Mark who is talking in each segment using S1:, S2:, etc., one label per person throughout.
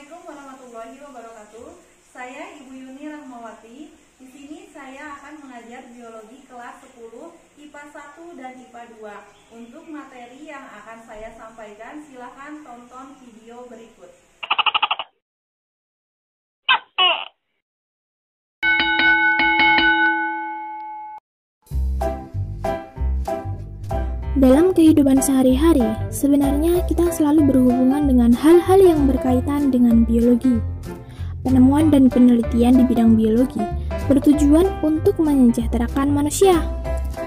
S1: Assalamualaikum warahmatullahi wabarakatuh. Saya Ibu Yuni Rahmawati. Di sini saya akan mengajar biologi kelas 10, IPA 1 dan IPA 2. Untuk materi yang akan saya sampaikan, silahkan tonton video berikut.
S2: Dalam kehidupan sehari-hari, sebenarnya kita selalu berhubungan dengan hal-hal yang berkaitan dengan biologi. Penemuan dan penelitian di bidang biologi bertujuan untuk menyejahterakan manusia.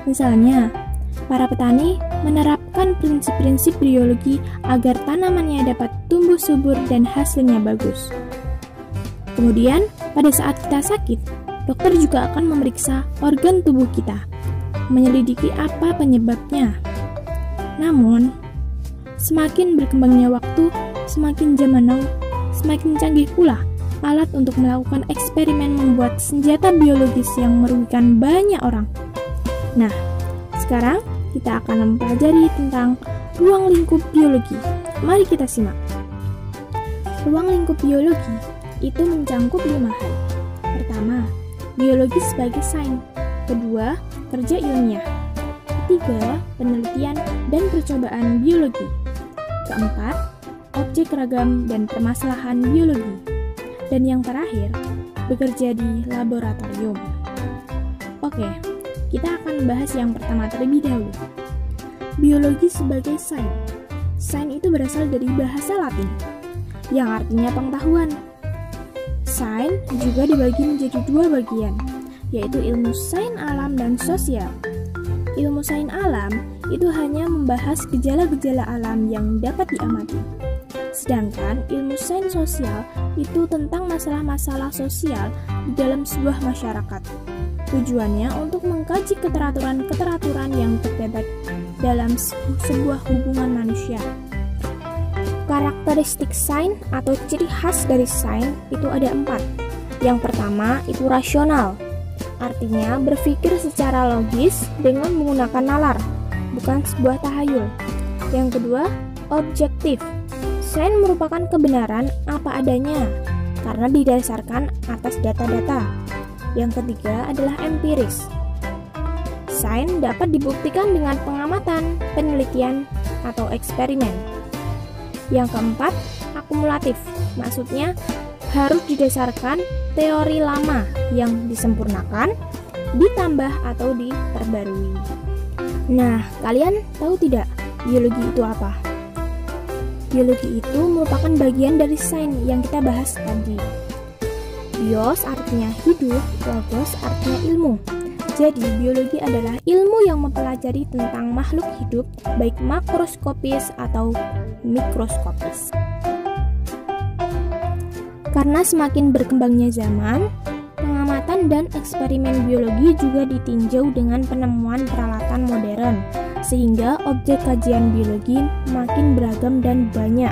S2: Misalnya, para petani menerapkan prinsip-prinsip biologi agar tanamannya dapat tumbuh subur dan hasilnya bagus. Kemudian, pada saat kita sakit, dokter juga akan memeriksa organ tubuh kita, menyelidiki apa penyebabnya. Namun, semakin berkembangnya waktu, semakin zaman now, semakin canggih pula alat untuk melakukan eksperimen membuat senjata biologis yang merugikan banyak orang. Nah, sekarang kita akan mempelajari tentang ruang lingkup biologi. Mari kita simak. Ruang lingkup biologi itu mencangkup 5 hal. Pertama, biologi sebagai sains. Kedua, kerja ilmiah. Ketiga, penelitian dan percobaan biologi. Keempat, objek ragam dan permasalahan biologi. Dan yang terakhir, bekerja di laboratorium. Oke, kita akan membahas yang pertama terlebih dahulu. Biologi sebagai sains. Sains itu berasal dari bahasa Latin, yang artinya pengetahuan. Sains juga dibagi menjadi 2 bagian, yaitu ilmu sains alam dan sosial. Ilmu sains alam itu hanya membahas gejala-gejala alam yang dapat diamati. Sedangkan ilmu sains sosial itu tentang masalah-masalah sosial di dalam sebuah masyarakat. Tujuannya untuk mengkaji keteraturan-keteraturan yang terdapat dalam sebuah hubungan manusia. Karakteristik sains atau ciri khas dari sains itu ada 4. Yang pertama itu rasional. Artinya berpikir secara logis dengan menggunakan nalar, bukan sebuah tahayul. Yang kedua, objektif. Sains merupakan kebenaran apa adanya, karena didasarkan atas data-data. Yang ketiga adalah empiris. Sains dapat dibuktikan dengan pengamatan, penelitian, atau eksperimen. Yang keempat, akumulatif. Maksudnya harus didasarkan teori lama yang disempurnakan, ditambah atau diperbarui. Nah, kalian tahu tidak biologi itu apa? Biologi itu merupakan bagian dari sains yang kita bahas tadi. Bios artinya hidup, logos artinya ilmu. Jadi, biologi adalah ilmu yang mempelajari tentang makhluk hidup, baik makroskopis atau mikroskopis. Karena semakin berkembangnya zaman, pengamatan dan eksperimen biologi juga ditinjau dengan penemuan peralatan modern, sehingga objek kajian biologi makin beragam dan banyak.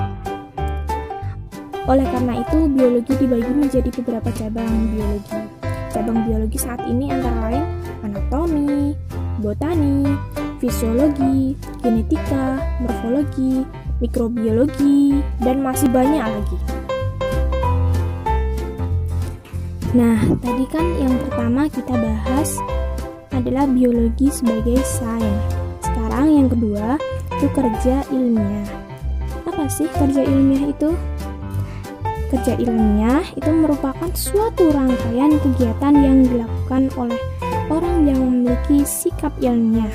S2: Oleh karena itu, biologi dibagi menjadi beberapa cabang biologi. Cabang biologi saat ini antara lain anatomi, botani, fisiologi, genetika, morfologi, mikrobiologi, dan masih banyak lagi. Nah, tadi kan yang pertama kita bahas adalah biologi sebagai sains. Sekarang yang kedua itu kerja ilmiah. Apa sih kerja ilmiah itu? Kerja ilmiah itu merupakan suatu rangkaian kegiatan yang dilakukan oleh orang yang memiliki sikap ilmiah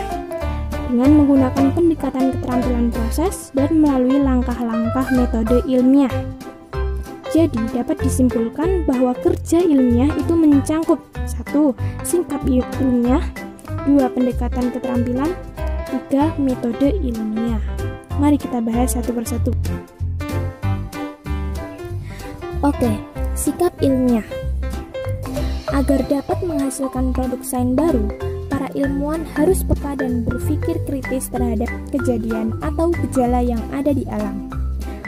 S2: dengan menggunakan pendekatan keterampilan proses dan melalui langkah-langkah metode ilmiah. Jadi, dapat disimpulkan bahwa kerja ilmiah itu mencangkup 1. Sikap ilmiah, 2. Pendekatan keterampilan, 3. Metode ilmiah. Mari kita bahas satu persatu. Oke, sikap ilmiah. Agar dapat menghasilkan produk sains baru, para ilmuwan harus peka dan berpikir kritis terhadap kejadian atau gejala yang ada di alam.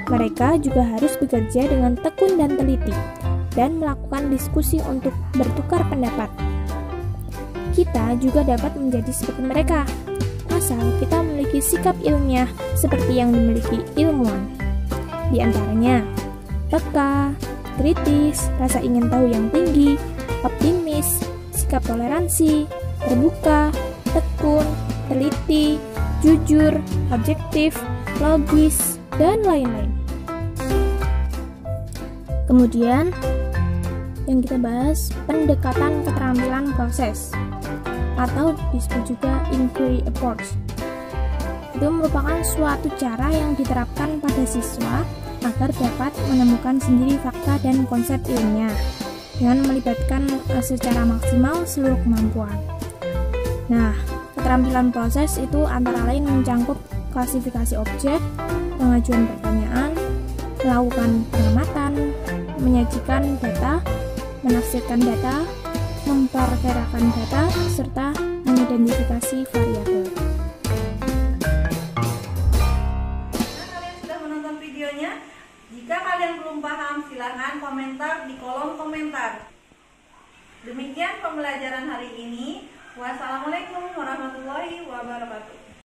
S2: Mereka juga harus bekerja dengan tekun dan teliti, dan melakukan diskusi untuk bertukar pendapat. Kita juga dapat menjadi seperti mereka, asal kita memiliki sikap ilmiah seperti yang dimiliki ilmuwan. Di antaranya, peka, kritis, rasa ingin tahu yang tinggi, optimis, sikap toleransi, terbuka, tekun, teliti, jujur, objektif, logis, dan lain-lain. Kemudian yang kita bahas pendekatan keterampilan proses atau disebut juga inquiry approach. Itu merupakan suatu cara yang diterapkan pada siswa agar dapat menemukan sendiri fakta dan konsep ilmiah dengan melibatkan secara maksimal seluruh kemampuan. Nah, keterampilan proses itu antara lain mencakup klasifikasi objek, pengajuan pertanyaan, melakukan pengamatan, menyajikan data, menafsirkan data, memperkirakan data, serta mengidentifikasi variabel.
S1: Kalian sudah menonton videonya? Jika kalian belum paham, silahkan komentar di kolom komentar. Demikian pembelajaran hari ini. Wassalamualaikum warahmatullahi wabarakatuh.